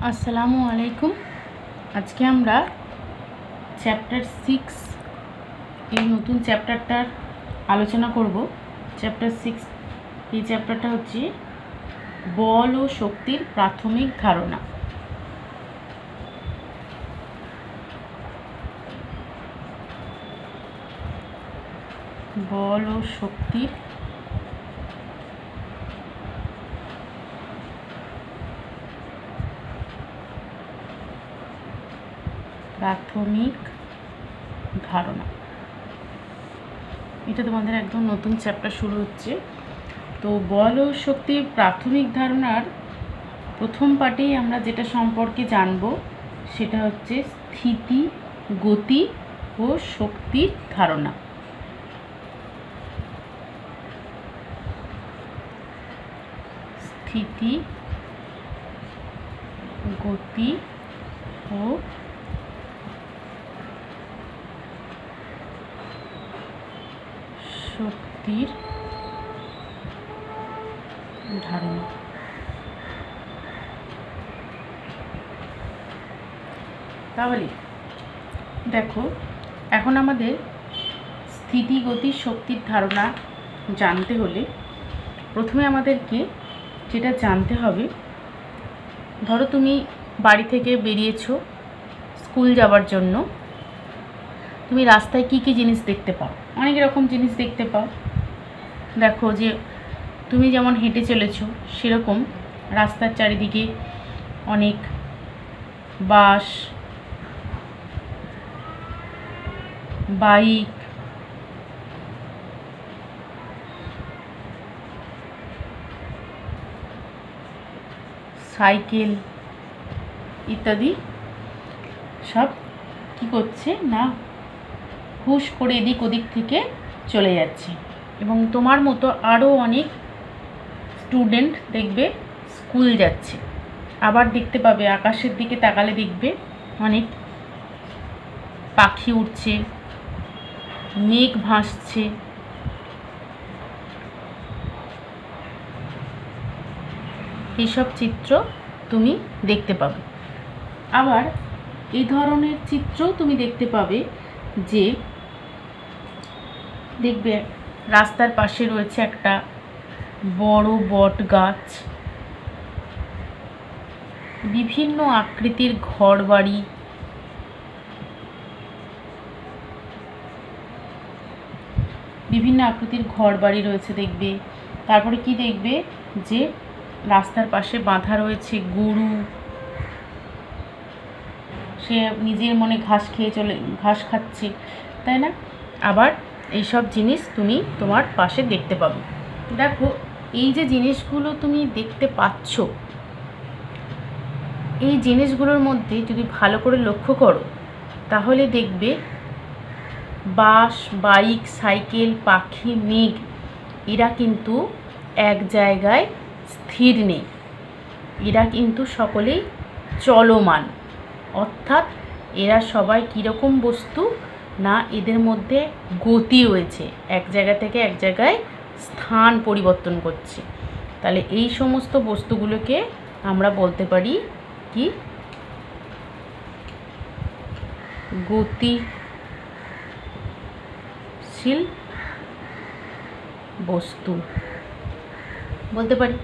আসসালামু আলাইকুম। আজকে আমরা চ্যাপ্টার 6 এই নতুন চ্যাপ্টারটার আলোচনা করব। চ্যাপ্টার 6 এই চ্যাপ্টারটা হচ্ছে বল ও শক্তির প্রাথমিক ধারণা। বল ও শক্তির প্রাথমিক ধারণা, এটা তোমাদের একদম নতুন চ্যাপ্টার শুরু হচ্ছে। তো বল ও শক্তির প্রাথমিক ধারণার প্রথম পার্টেই আমরা যেটা সম্পর্কে জানব সেটা হচ্ছে স্থিতি, গতি ও শক্তির ধারণা। স্থিতি, গতি ও শক্তির ধারণা। তাহলে দেখো, এখন আমাদের স্থিতি, গতি, শক্তির ধারণা জানতে হলে প্রথমে আমাদেরকে যেটা জানতে হবে, ধরো তুমি বাড়ি থেকে বেরিয়েছো স্কুল যাওয়ার জন্য, তুমি রাস্তায় কি কি জিনিস দেখতে পাও? অনেক রকম জিনিস দেখতে পাও। দেখো যে তুমি যেমন হেঁটে চলেছো সেরকম রাস্তার চারিদিকে অনেক বাস, বাইক, সাইকেল ইত্যাদি সব কি করছে না, হুশ করে এদিক ওদিক থেকে চলে যাচ্ছে। এবং তোমার মতো আরও অনেক স্টুডেন্ট দেখবে স্কুল যাচ্ছে। আবার দেখতে পাবে আকাশের দিকে তাকালে দেখবে অনেক পাখি উড়ছে, মেঘ ভাসছে। এইসব চিত্র তুমি দেখতে পাবে। আবার এই ধরনের চিত্রও তুমি দেখতে পাবে যে দেখবে রাস্তার পাশে রয়েছে একটা বড় বট গাছ, বিভিন্ন আকৃতির ঘরবাড়ি, রয়েছে দেখবে। তারপরে কি দেখবে যে রাস্তার পাশে বাঁধা রয়েছে গরু, সে নিজের মনে ঘাস খাচ্ছে, তাই না? আবার এইসব জিনিস তুমি তোমার পাশে দেখতে পাবে। দেখো, এই যে জিনিসগুলো তুমি দেখতে পাচ্ছ, এই জিনিসগুলোর মধ্যে যদি ভালো করে লক্ষ্য করো তাহলে দেখবে বাস, বাইক, সাইকেল, পাখি, মেঘ এরা কিন্তু এক জায়গায় স্থির নেই, এরা কিন্তু সকলেই চলমান। অর্থাৎ এরা সবাই কীরকম বস্তু না, এদের মধ্যে গতি রয়েছে, এক জায়গা থেকে এক জায়গায় স্থান পরিবর্তন করছে। তাহলে এই সমস্ত বস্তুগুলোকে আমরা বলতে পারি কি, গতিশীল বস্তু বলতে পারি।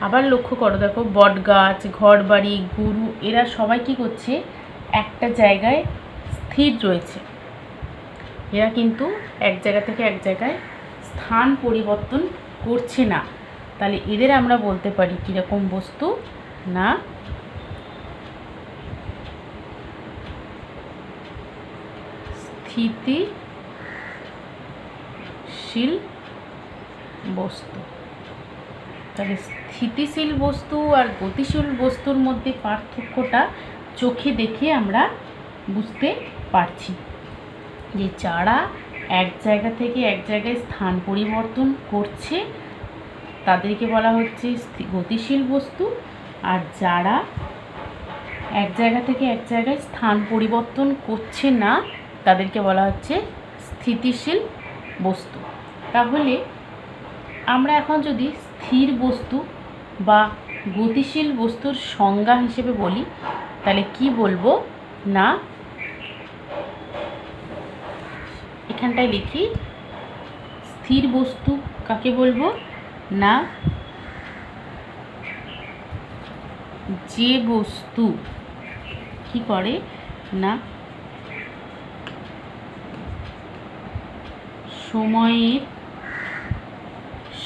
আবার লক্ষ্য করো, দেখো বট গাছ, ঘর বাড়ি, গরু এরা সবাই কি করছে, একটা জায়গায় স্থির রয়েছে, এরা কিন্তু এক জায়গা থেকে এক জায়গায় স্থান পরিবর্তন করছে না। তাহলে এদের আমরা বলতে পারি কীরকম বস্তু না, স্থিতিশীল বস্তু। তাহলে স্থিতিশীল বস্তু আর গতিশীল বস্তুর মধ্যে পার্থক্যটা চোখে দেখে আমরা বুঝতে পারছি যে যারা এক জায়গা থেকে এক জায়গায় স্থান পরিবর্তন করছে তাদেরকে বলা হচ্ছে গতিশীল বস্তু, আর যারা এক জায়গা থেকে এক জায়গায় স্থান পরিবর্তন করছে না তাদেরকে বলা হচ্ছে স্থিতিশীল বস্তু। তাহলে আমরা এখন যদি স্থির বস্তু বা গতিশীল বস্তুর সংজ্ঞা হিসেবে বলি তাহলে কি বলবো না, এখানটায় লিখি স্থির বস্তু কাকে বলবো না, যে বস্তু কি করে না সময়ের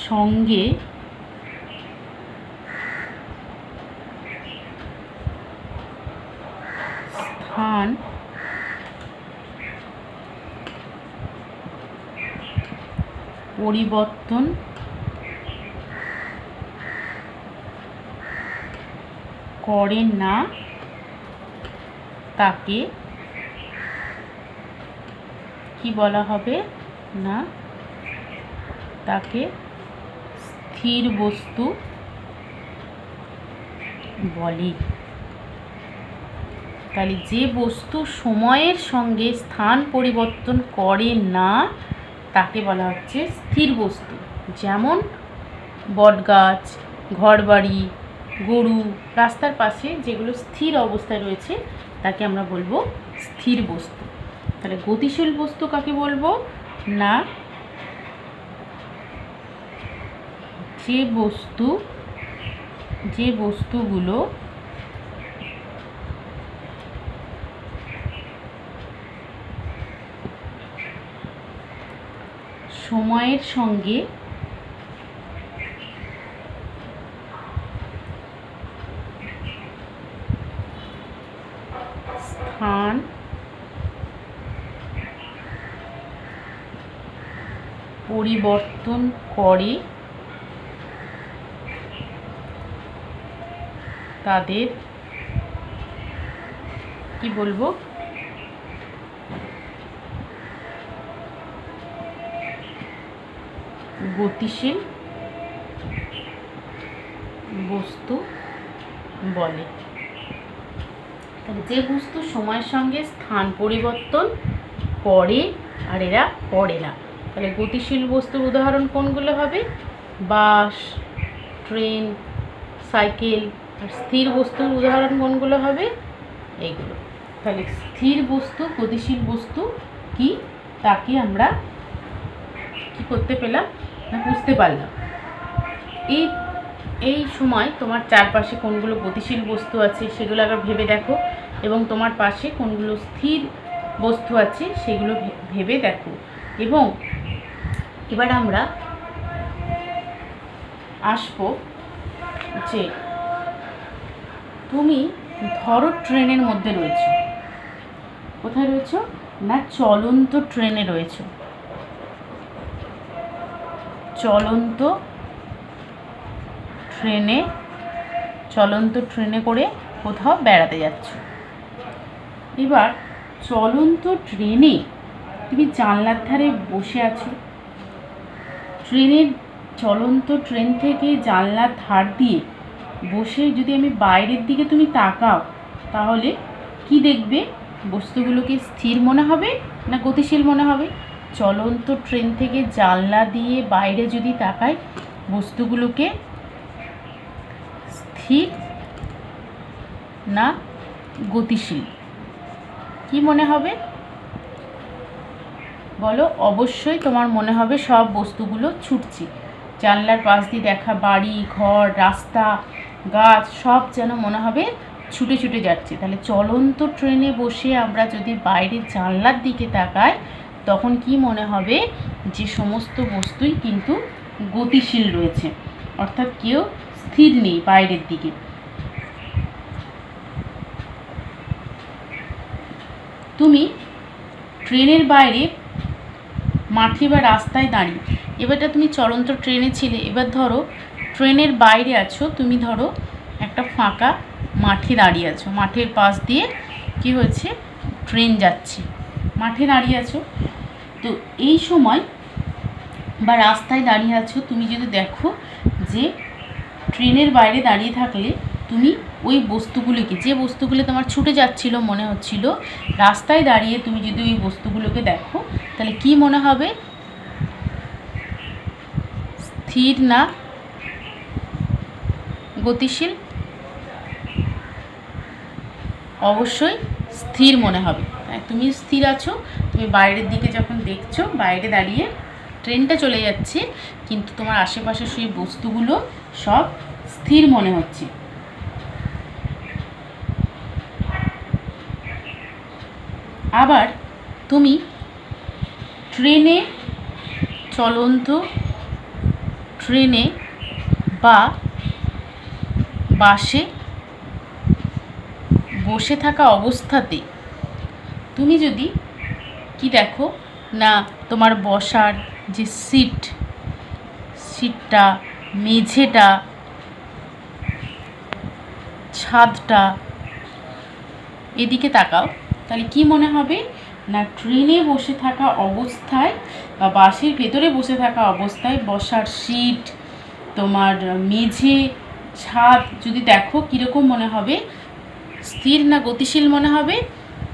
সঙ্গে স্থান পরিবর্তন করে না তাকে কি বলা হবে না, তাকে স্থির বস্তু বলে। তাহলে যে বস্তু সময়ের সঙ্গে স্থান পরিবর্তন করে না তাকে বলা হচ্ছে স্থির বস্তু। যেমন বটগাছ, ঘরবাড়ি, গরু, রাস্তার পাশে যেগুলো স্থির অবস্থায় রয়েছে তাকে আমরা বলবো স্থির বস্তু। তাহলে গতিশীল বস্তু কাকে বলবো না, যে বস্তুগুলো সময়ের সঙ্গে স্থান পরিবর্তন করে তাদের কি বলবো গতিশীল বস্তু বলে। তাহলে যে বস্তু সময়ের সঙ্গে স্থান পরিবর্তন করে আর এরা করে না, তাহলে গতিশীল বস্তুর উদাহরণ কোনগুলো হবে, বাস, ট্রেন, সাইকেল। আর স্থির বস্তুর উদাহরণ কোনগুলো হবে, এইগুলো। তাহলে স্থির বস্তু, গতিশীল বস্তু কি তাকে আমরা কি করতে পেলাম না বুঝতে পারলাম। এই সময় তোমার চারপাশে কোনগুলো গতিশীল বস্তু আছে সেগুলো আবার ভেবে দেখো, এবং তোমার পাশে কোনগুলো স্থির বস্তু আছে সেগুলো ভেবে দেখো। এবং এবার আমরা আসবো যে তুমি ধরো ট্রেনের মধ্যে রয়েছো। কোথায় রয়েছো না চলন্ত ট্রেনে রয়েছো। চলন্ত ট্রেনে করে কোথাও বেড়াতে যাচ্ছ। এবার চলন্ত ট্রেনে তুমি জানলার ধারে বসে আছো। চলন্ত ট্রেন থেকে জানলার ধার দিয়ে বসে যদি আমি বাইরের দিকে তুমি তাকাও তাহলে কি দেখবে, বস্তুগুলোকে স্থির মনে হবে না গতিশীল মনে হবে। চলন্ত ট্রেন থেকে জানলা দিয়ে বাইরে যদি তাকাই বস্তুগুলোকে স্থির না গতিশীল কি মনে হবে বলো? অবশ্যই তোমার মনে হবে সব বস্তুগুলো ছুটছে। জানলার পাশ দিয়ে দেখা বাড়ি, ঘর, রাস্তা, গাছ সব যেন মনে হবে ছুটে ছুটে যাচ্ছে। তাহলে চলন্ত ট্রেনে বসে আমরা যদি বাইরের জানলার দিকে তাকাই তখন কি মনে হবে, যে সমস্ত বস্তুই কিন্তু গতিশীল রয়েছে, অর্থাৎ কেউ স্থির নেই বাইরের দিকে। তুমি ট্রেনের বাইরে মাঠে বা রাস্তায় দাঁড়িয়ে, এবারটা তুমি চলন্ত ট্রেনে ছিলে, এবার ধরো ট্রেনের বাইরে আছো, তুমি ধরো একটা ফাঁকা মাঠে দাঁড়িয়ে আছো, মাঠের পাশ দিয়ে কি হয়েছে ট্রেন যাচ্ছে, মাঠে দাঁড়িয়ে আছো। তো এই সময় বা রাস্তায় দাঁড়িয়ে আছো, তুমি যদি দেখো যে ট্রেনের বাইরে দাঁড়িয়ে থাকলে তুমি ওই বস্তুগুলিকে, যে বস্তুগুলো তোমার ছুটে যাচ্ছিল মনে হচ্ছিল, রাস্তায় দাঁড়িয়ে তুমি যদি ওই বস্তুগুলোকে দেখো তাহলে কি মনে হবে, স্থির না গতিশীল, অবশ্যই স্থির মনে হবে। তুমি স্থির আছো, তুমি বাইরের দিকে যখন দেখছো, বাইরে দাঁড়িয়ে ট্রেনটা চলে যাচ্ছে, কিন্তু তোমার আশেপাশের সেই বস্তুগুলো সব স্থির মনে হচ্ছে। আবার তুমি ট্রেনে, চলন্ত ট্রেনে বা বাসে বসে থাকা অবস্থাতে তুমি যদি কি দেখো না, তোমার বসার যে সিটটা, মেঝেটা, ছাদটা, এদিকে তাকাও, তাহলে কি মনে হবে না, ট্রেনে বসে থাকা অবস্থায় বা বাসের ভেতরে বসে থাকা অবস্থায় বসার সিট, তোমার মেঝে, ছাদ যদি দেখো, কীরকম মনে হবে? স্থির না গতিশীল মনে হবে?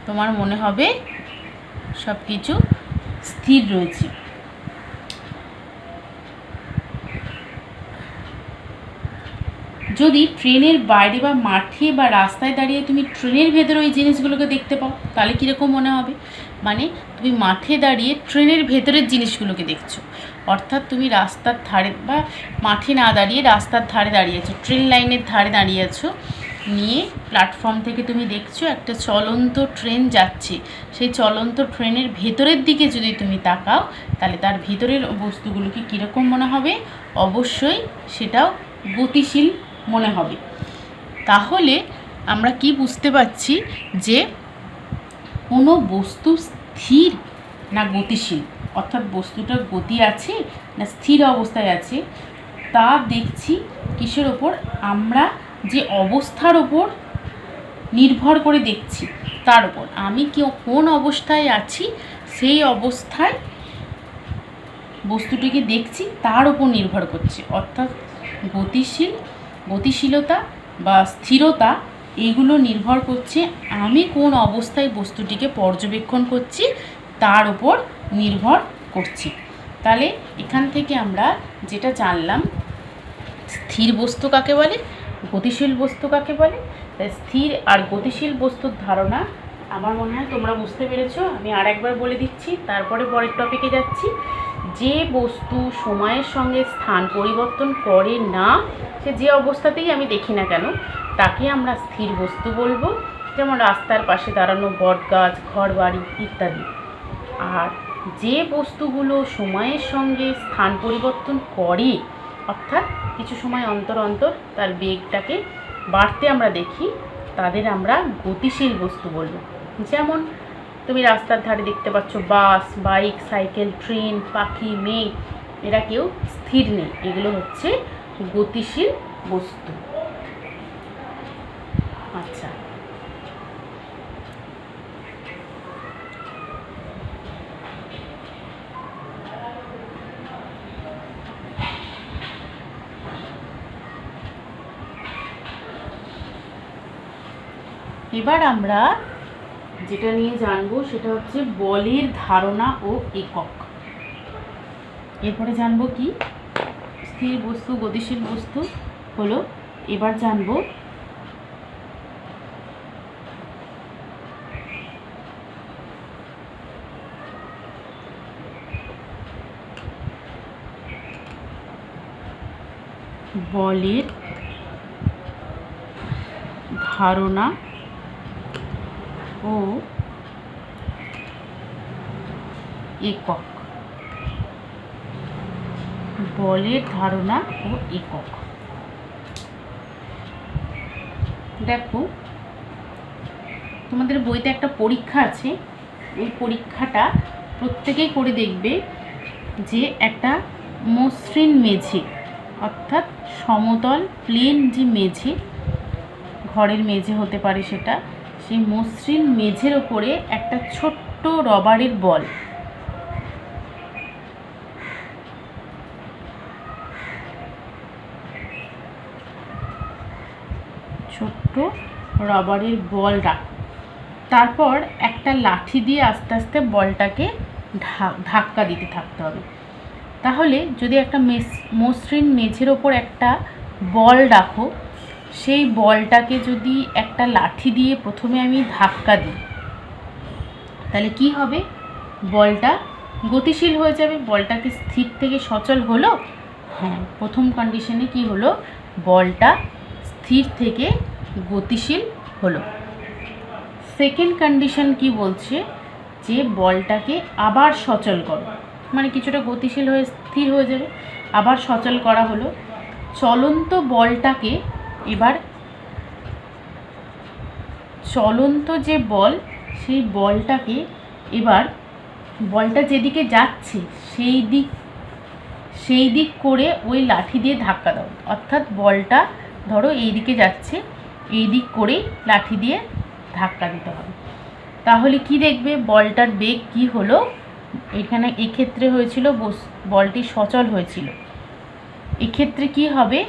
তোমার মনে হবে সব কিছু স্থির রয়েছে। যদি ট্রেনের বাইরে বা মাঠে বা রাস্তায় দাঁড়িয়ে তুমি ট্রেনের ভেতরে ওই জিনিসগুলোকে দেখতে পাও, তাহলে কীরকম মনে হবে? মানে তুমি মাঠে দাঁড়িয়ে ট্রেনের ভেতরের জিনিসগুলোকে দেখছো, অর্থাৎ তুমি রাস্তার ধারে বা মাঠে না দাঁড়িয়ে রাস্তার ধারে দাঁড়িয়েছো, ট্রেন লাইনের ধারে দাঁড়িয়েছো, নিয়ে প্ল্যাটফর্ম থেকে তুমি দেখছো একটা চলন্ত ট্রেন যাচ্ছে, সেই চলন্ত ট্রেনের ভেতরের দিকে যদি তুমি তাকাও, তাহলে তার ভেতরের বস্তুগুলোকে কীরকম মনে হবে? অবশ্যই সেটাও গতিশীল মনে হবে। তাহলে আমরা কি বুঝতে পারছি যে কোনো বস্তু স্থির না গতিশীল, অর্থাৎ বস্তুটার গতি আছে না স্থির অবস্থায় আছে, তা দেখছি কিসের ওপর? আমরা যে অবস্থার ওপর নির্ভর করে দেখছি, তার ওপর। আমি কোন অবস্থায় আছি সেই অবস্থায় বস্তুটিকে দেখছি, তার ওপর নির্ভর করছে। অর্থাৎ গতিশীলতা বা স্থিরতা এইগুলো নির্ভর করছে আমি কোন অবস্থায় বস্তুটিকে পর্যবেক্ষণ করছি তার ওপর নির্ভর করছি। তাহলে এখান থেকে আমরা যেটা জানলাম, স্থির বস্তু কাকে বলে, গতিশীল বস্তু কাকে বলে। তাই স্থির আর গতিশীল বস্তুর ধারণা আমার মনে হয় তোমরা বুঝতে পেরেছো। আমি আর একবার বলে দিচ্ছি, তারপরে পরের টপিকে যাচ্ছি। যে বস্তু সময়ের সঙ্গে স্থান পরিবর্তন করে না, সে যে অবস্থাতেই আমি দেখি না কেন, তাকে আমরা স্থির বস্তু বলবো। যেমন রাস্তার পাশে দাঁড়ানো বট গাছ, ঘর বাড়ি ইত্যাদি। আর যে বস্তুগুলো সময়ের সঙ্গে স্থান পরিবর্তন করে, অর্থাৎ কিছু সময় অন্তর অন্তর তার বেগটাকে বাড়তে আমরা দেখি, তাদের আমরা গতিশীল বস্তু বলবো। যেমন তুমি রাস্তার ধারে দেখতে পাচ্ছ বাস, বাইক, সাইকেল, ট্রেন, পাখি, মেঘ, এরা কেউ স্থির নেই, এগুলো হচ্ছে গতিশীল বস্তু। আচ্ছা, এবার আমরা যেটা নিয়ে জানবো সেটা হচ্ছে বলের ধারণা ও একক। এরপরে জানবো কি স্থির বস্তু, গতিশীল বস্তু হলো। এবার জানবো বলের ধারণা ও একক। বলের ধারণা ও একক। দেখো, তোমাদের বইতে একটা পরীক্ষা আছে, এই পরীক্ষাটা প্রত্যেকেই করে দেখবে যে একটা মসৃণ মেঝে, অর্থাৎ সমতল প্লেন যে মেঝে, ঘরের মেঝে হতে পারে সেটা, সেই মসৃণ মেঝের ওপরে একটা ছোট্ট রবারের বল, ছোট্ট রবারের বল রাখো। তারপর একটা লাঠি দিয়ে আস্তে আস্তে বলটাকে ধাক্কা দিতে থাকতে হবে। তাহলে যদি একটা মসৃণ মেঝের ওপর একটা বল রাখো, সেই বলটাকে যদি একটা লাঠি দিয়ে প্রথমে আমি ধাক্কা দিই, তাহলে কি হবে? বলটা গতিশীল হয়ে যাবে। বলটাকে স্থির থেকে সচল হলো? হ্যাঁ, প্রথম কন্ডিশনে কি হলো? বলটা স্থির থেকে গতিশীল হলো। সেকেন্ড কন্ডিশন কি বলছে? যে বলটাকে আবার সচল করো, মানে কিছুটা গতিশীল হয়ে স্থির হয়ে যাবে, আবার সচল করা হলো। চলন্ত বলটাকে এবার, চলন্ত যে বল, সেই বলটাকে এবার বলটা যেদিকে যাচ্ছে সেই দিক করে ওই লাঠি দিয়ে ধাক্কা দাও। অর্থাৎ বলটা ধরো এই দিকে যাচ্ছে, এই দিক করেই লাঠি দিয়ে ধাক্কা দিতে হবে। তাহলে কি দেখবে? বলটার বেগ কি হলো? এখানে এক্ষেত্রে হয়েছিল বলটি সচল হয়েছিল, এক্ষেত্রে কি হবে?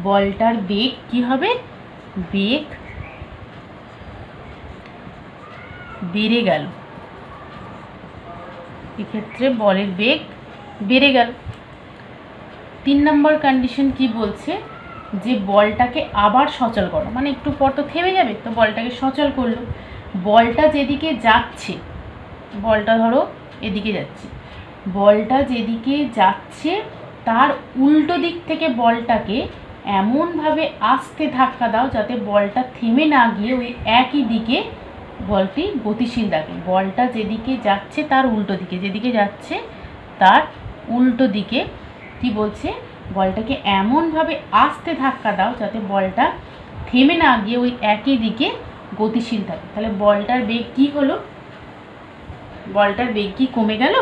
বলটার বেগ কি হবে? বেগ বেড়ে গেল। এক্ষেত্রে বলের বেগ বেড়ে গেল। 3 নম্বর কন্ডিশন কি বলছে? যে বলটাকে আবার সচল করো, মানে একটু পর তো থেমে যাবে, তো বলটাকে সচল করলো। বলটা যেদিকে যাচ্ছে, বলটা ধরো এদিকে যাচ্ছে, বলটা যেদিকে যাচ্ছে তার উল্টো দিক থেকে বলটাকে এমনভাবে আস্তে ধাক্কা দাও যাতে বলটা থেমে না গিয়ে ওই একই দিকে বলটি গতিশীল থাকে। বলটা যেদিকে যাচ্ছে তার উল্টো দিকে, যেদিকে যাচ্ছে তার উল্টো দিকে কি বলছে? বলটাকে এমনভাবে আস্তে ধাক্কা দাও যাতে বলটা থেমে না গিয়ে ওই একই দিকে গতিশীল থাকে। তাহলে বলটার বেগ কি হলো? বলটার বেগ কি কমে গেল?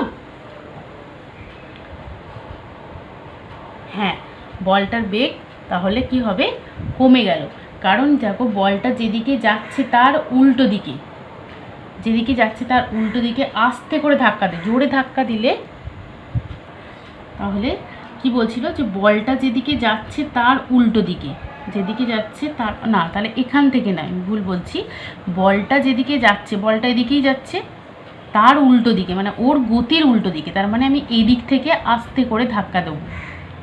হ্যাঁ, বলটার বেগ তাহলে কি হবে? কমে গেল। কারণ দেখো, বলটা যেদিকে যাচ্ছে তার উল্টো দিকে, যেদিকে যাচ্ছে তার উল্টো দিকে আস্তে করে ধাক্কা দেয়। জোরে ধাক্কা দিলে, তাহলে কি বলছিল? যে বলটা যেদিকে যাচ্ছে তার উল্টো দিকে, যেদিকে যাচ্ছে তার না, তাহলে এখান থেকে নয়, আমি ভুল বলছি। বলটা যেদিকে যাচ্ছে, বলটা এদিকেই যাচ্ছে, তার উল্টো দিকে মানে ওর গতির উল্টো দিকে, তার মানে আমি এই দিক থেকে আস্তে করে ধাক্কা দেবো,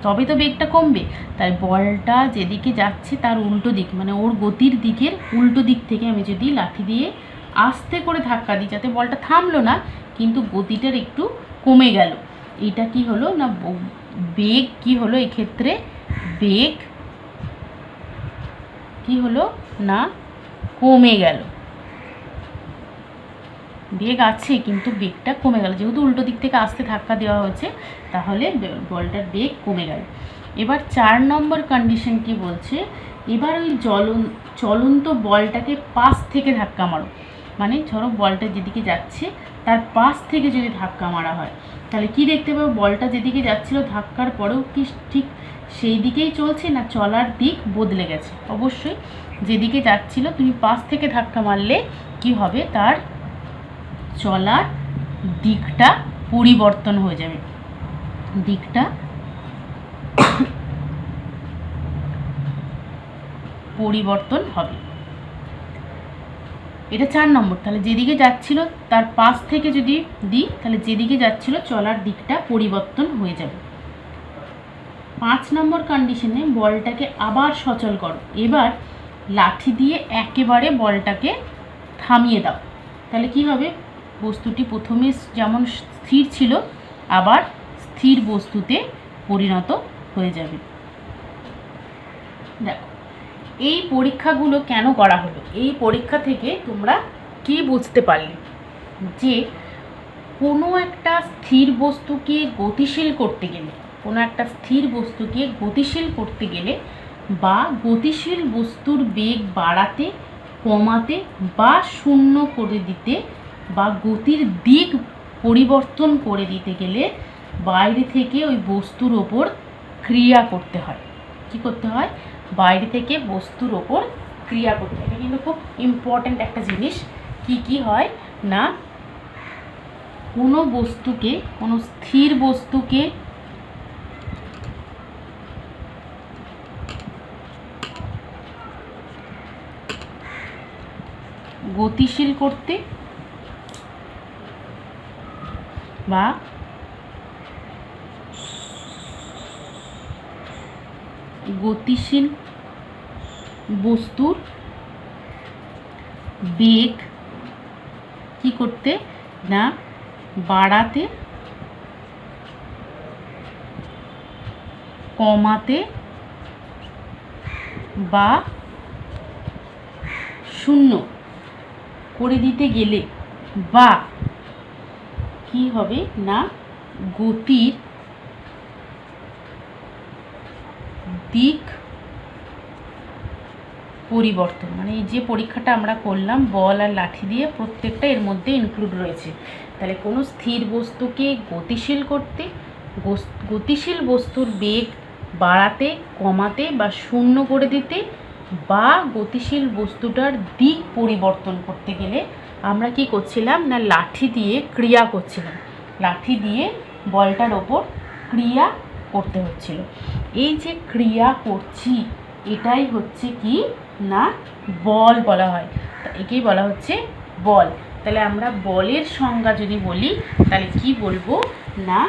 তবে তো বেগটা কমবে। তাই বলটা যেদিকে যাচ্ছে তার উল্টো দিক, মানে ওর গতির দিকের উল্টো দিক থেকে আমি যদি লাঠি দিয়ে আস্তে করে ধাক্কা দিই, যাতে বলটা থামলো না কিন্তু গতিটার একটু কমে গেল, এটা কি হলো না? বেগ কি হলো? এক্ষেত্রে বেগ কি হলো না? কমে গেল। বেগ আছে কিন্তু বেগটা কমে গেল, যেহেতু উল্টো দিক থেকে আস্তে ধাক্কা দেওয়া হয়েছে, তাহলে বলটার বেগ কমে গেল। এবার 4 নম্বর কন্ডিশন কি বলছে? এবার ওই চলন্ত বলটাকে পাশ থেকে ধাক্কা মারো, মানে ধরো বলটা যেদিকে যাচ্ছে তার পাশ থেকে যদি ধাক্কা মারা হয়, তাহলে কি দেখতে পাবো? বলটা যেদিকে যাচ্ছিল ধাক্কার পরেও কি ঠিক সেই দিকেই চলছে, না চলার দিক বদলে গেছে? অবশ্যই যেদিকে যাচ্ছিল তুমি পাশ থেকে ধাক্কা মারলে কি হবে? তার চলার দিকটা পরিবর্তন হয়ে যাবে, দিকটা পরিবর্তন হবে। এটা 4 নম্বর। তাহলে যেদিকে যাচ্ছিল তার পাশ থেকে যদি দিই, তাহলে যেদিকে যাচ্ছিল চলার দিকটা পরিবর্তন হয়ে যাবে। 5 নম্বর কন্ডিশনে বলটাকে আবার সচল করো। এবার লাঠি দিয়ে একেবারে বলটাকে থামিয়ে দাও। তাহলে কি হবে? বস্তুটি প্রথমে যেমন স্থির ছিল আবার স্থির বস্তুতে পরিণত হয়ে যাবে। দেখো, এই পরীক্ষাগুলো কেন করা হলো? এই পরীক্ষা থেকে তোমরা কি বুঝতে পারলে? যে কোনো একটা স্থির বস্তুকে গতিশীল করতে গেলে, কোনো একটা স্থির বস্তুকে গতিশীল করতে গেলে বা গতিশীল বস্তুর বেগ বাড়াতে, কমাতে বা শূন্য করে দিতে বা গতির দিক পরিবর্তন করে দিতে গেলে বাইরে থেকে ওই বস্তুর ওপর ক্রিয়া করতে হয়। কি করতে হয়? বাইরে থেকে বস্তুর ওপর ক্রিয়া করতে হয়। এটা কিন্তু খুব ইম্পর্ট্যান্ট একটা জিনিস। কি হয় না, কোনো বস্তুকে, কোনো স্থির বস্তুকে গতিশীল করতে বা গতিশীল বস্তুর বেগ কি করতে না বাড়াতে কমাতে বা শূন্য করে দিতে গেলে বা কি হবে না গতির দিক পরিবর্তন, মানে এই যে পরীক্ষাটা আমরা করলাম বল আর লাঠি দিয়ে, প্রত্যেকটা এর মধ্যে ইনক্লুড রয়েছে। তাহলে কোনো স্থির বস্তুকে গতিশীল করতে, গতিশীল বস্তুর বেগ বাড়াতে কমাতে বা শূন্য করে দিতে বা গতিশীল বস্তুটার দিক পরিবর্তন করতে গেলে আমরা কি করছিলাম না লাঠি দিয়ে ক্রিয়া করছিলাম, লাঠি দিয়ে বলটার ওপর ক্রিয়া করতে হচ্ছিল। এই যে ক্রিয়া করছি এটাই হচ্ছে কি না বল বলা হয়, একেই বলা হচ্ছে বল। তাহলে আমরা বলের সংজ্ঞা যদি বলি তাহলে কি বলবো না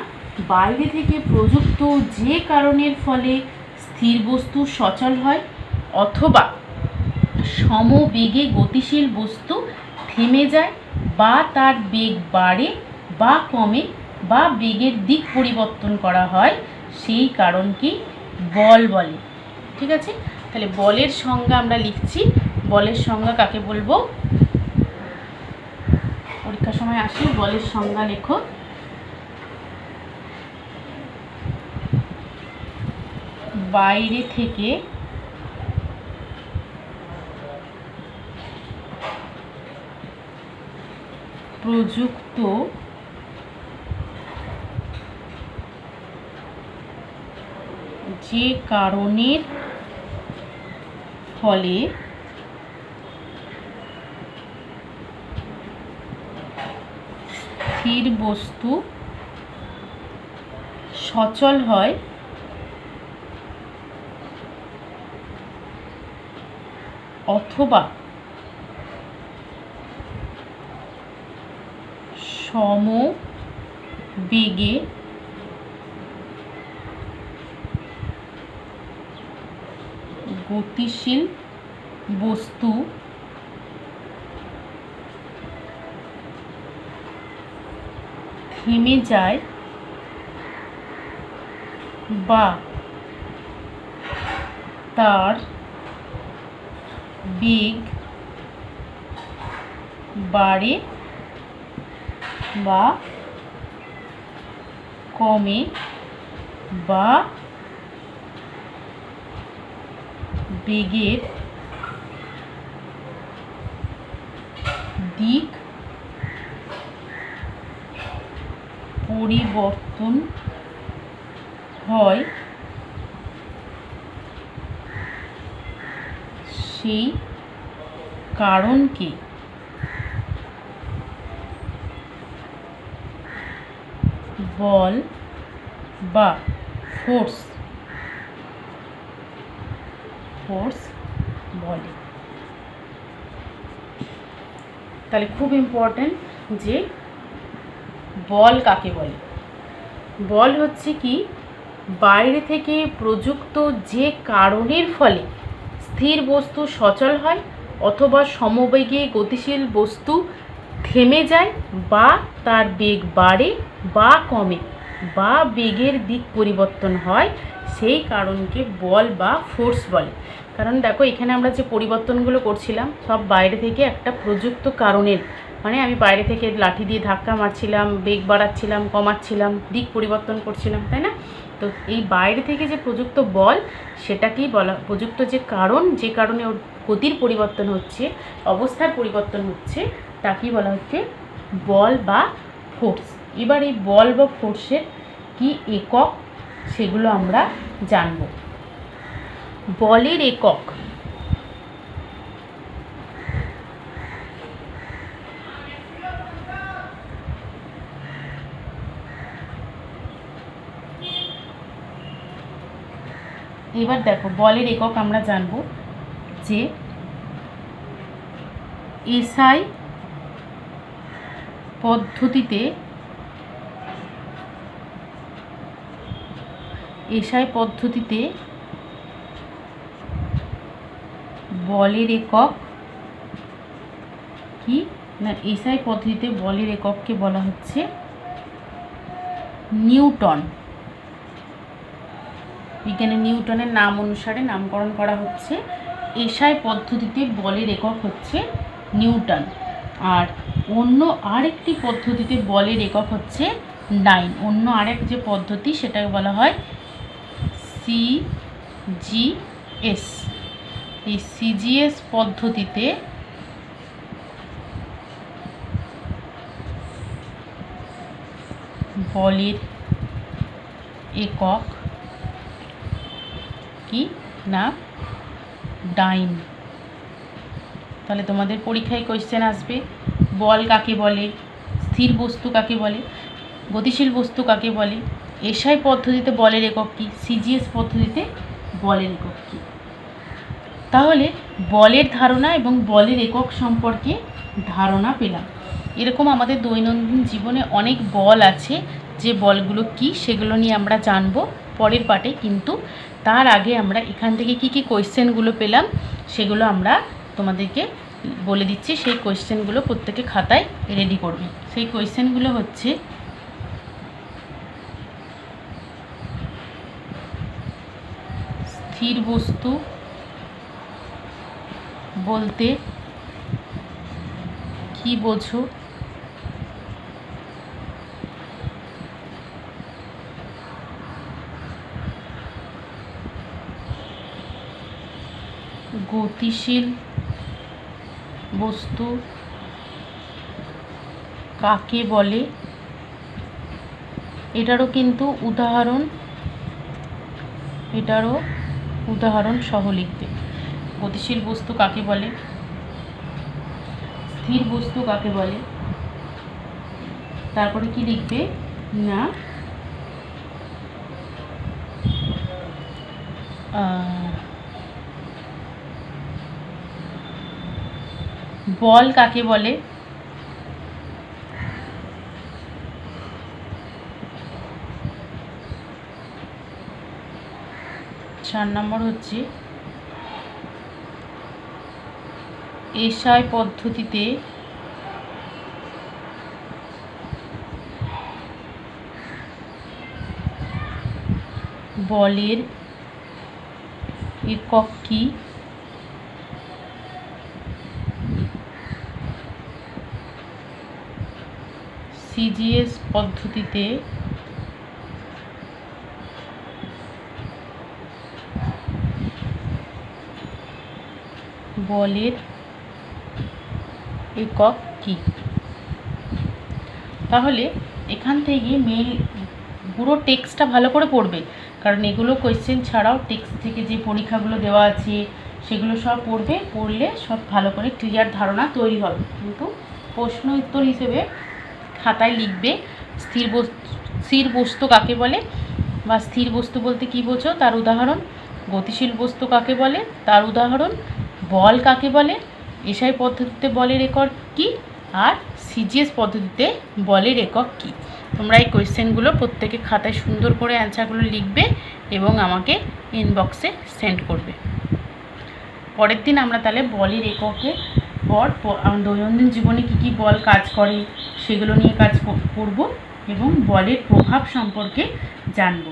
বাইরে থেকে প্রযুক্ত যে কারণের ফলে স্থির বস্তু সচল হয় অথবা সমবেগে গতিশীল বস্তু থেমে যায় বা তার বেগ বাড়ে বা কমে বা বেগের দিক পরিবর্তন করা হয়, সেই কারণকে বল বলে। ঠিক আছে, তাহলে বলের সংজ্ঞা আমরা লিখছি। বলের সংজ্ঞা কাকে বলবো, পরীক্ষার সময় আসি বলের সংজ্ঞা লেখো। বাইরে থেকে প্রযুক্ত যে কারণের ফলে স্থির বস্তু সচল হয় অথবা সমবেগে গতিশীল বস্তু থেমে যায় বা তার বেগ বাড়ে বা কমে বা বেগের দিক পরিবর্তন হয়, সেই কারণকে বল বা ফোর্স বলে। তাহলে খুব ইম্পর্টেন্ট যে বল কাকে বলে। বল হচ্ছে কি বাইরে থেকে প্রযুক্ত যে কারণের ফলে স্থির বস্তু সচল হয় অথবা সমবেগে গতিশীল বস্তু থেমে যায় বা তার বেগ বাড়ে বা কমে বা বেগের দিক পরিবর্তন হয়, সেই কারণকে বল বা ফোর্স বলে। কারণ দেখো এখানে আমরা যে পরিবর্তনগুলো করছিলাম সব বাইরে থেকে একটা প্রযুক্ত কারণের, মানে আমি বাইরে থেকে লাঠি দিয়ে ধাক্কা মারছিলাম, বেগ বাড়াচ্ছিলাম, কমাচ্ছিলাম, দিক পরিবর্তন করছিলাম, তাই না? তো এই বাইরে থেকে যে প্রযুক্ত বল সেটাকেই বলা, প্রযুক্ত যে কারণ, যে কারণে ওর গতির পরিবর্তন হচ্ছে, অবস্থার পরিবর্তন হচ্ছে, তাকেই বলা হচ্ছে বল বা ফোর্স। এবার এই বল বা ফোর্সের কি একক সেগুলো আমরা জানব। বলের একক এবার দেখো বলের একক আমরা জানব যে এসআই পদ্ধতিতে বলের একক কি না, এসআই পদ্ধতিতে বলের একককে বলা হচ্ছে নিউটন। বিজ্ঞানী নিউটনের নাম অনুসারে নামকরণ করা হচ্ছে। এসআই পদ্ধতিতে বলের একক হচ্ছে নিউটন। আর অন্য আরেকটি পদ্ধতিতে বলের একক হচ্ছে ডাইন। অন্য আরেক যে পদ্ধতি সেটাকে বলা হয় সিজিএস। এই সিজিএস পদ্ধতিতে বলের একক কি না ডাইন। তাহলে তোমাদের পরীক্ষায় কোয়েশ্চেন আসবে, বল কাকে বলে, স্থির বস্তু কাকে বলে, গতিশীল বস্তু কাকে বলে, এসআই পদ্ধতিতে বলের একক কি, সিজিএস পদ্ধতিতে বলের একক কি। তাহলে বলের ধারণা এবং বলের একক সম্পর্কে ধারণা পেলাম। এরকম আমাদের দৈনন্দিন জীবনে অনেক বল আছে, যে বলগুলো কি সেগুলো নিয়ে আমরা জানবো পরের পার্টে। কিন্তু তার আগে আমরা এখান থেকে কি কি কোয়েশ্চেনগুলো পেলাম সেগুলো আমরা তোমাদেরকে বলে দিচ্ছি। সেই কোয়েশ্চেনগুলো প্রত্যেকে খাতায় রেডি করবে। সেই কোয়েশ্চেনগুলো হচ্ছে, স্থির বস্তু বলতে কি বোঝো? গতিশীল বস্তু কাকে বলে? এটারও কিন্তু উদাহরণ সহ লিখবে। গতিশীল বস্তু কাকে বলে, স্থির বস্তু কাকে বলে, তারপরে কি লিখবে না বল কাকে বলে, 4 নম্বর হচ্ছে এসআই পদ্ধতিতে বলের একক কি, সিজিএস পদ্ধতিতে বলের একক কি। তাহলে এখান থেকে মেইন পুরো টেক্সটটা ভালো করে পড়বে, কারণ এগুলো কোয়েশ্চেন ছাড়াও টেক্সট থেকে যে পরীক্ষাগুলো দেওয়া আছে সেগুলো সব পড়বে। পড়লে সব ভালো করে ক্লিয়ার ধারণা তৈরি হবে। কিন্তু প্রশ্ন উত্তর হিসেবে খাতায় লিখবে স্থির বস্তু কাকে বলে, বা স্থির বস্তু বলতে কী বোঝো তার উদাহরণ, গতিশীল বস্তু কাকে বলে তার উদাহরণ, বল কাকে বলে, এসআই পদ্ধতিতে বলের একক কী, আর সিজিএস পদ্ধতিতে বলের একক কী। তোমরা এই কোয়েশ্চেনগুলো প্রত্যেকে খাতায় সুন্দর করে অ্যান্সারগুলো লিখবে এবং আমাকে ইনবক্সে সেন্ড করবে। পরের দিন আমরা তাহলে বলের এককের পর দৈনন্দিন জীবনে কী কী বল কাজ করে সেগুলো নিয়ে কাজ করব এবং বলের প্রভাব সম্পর্কে জানব।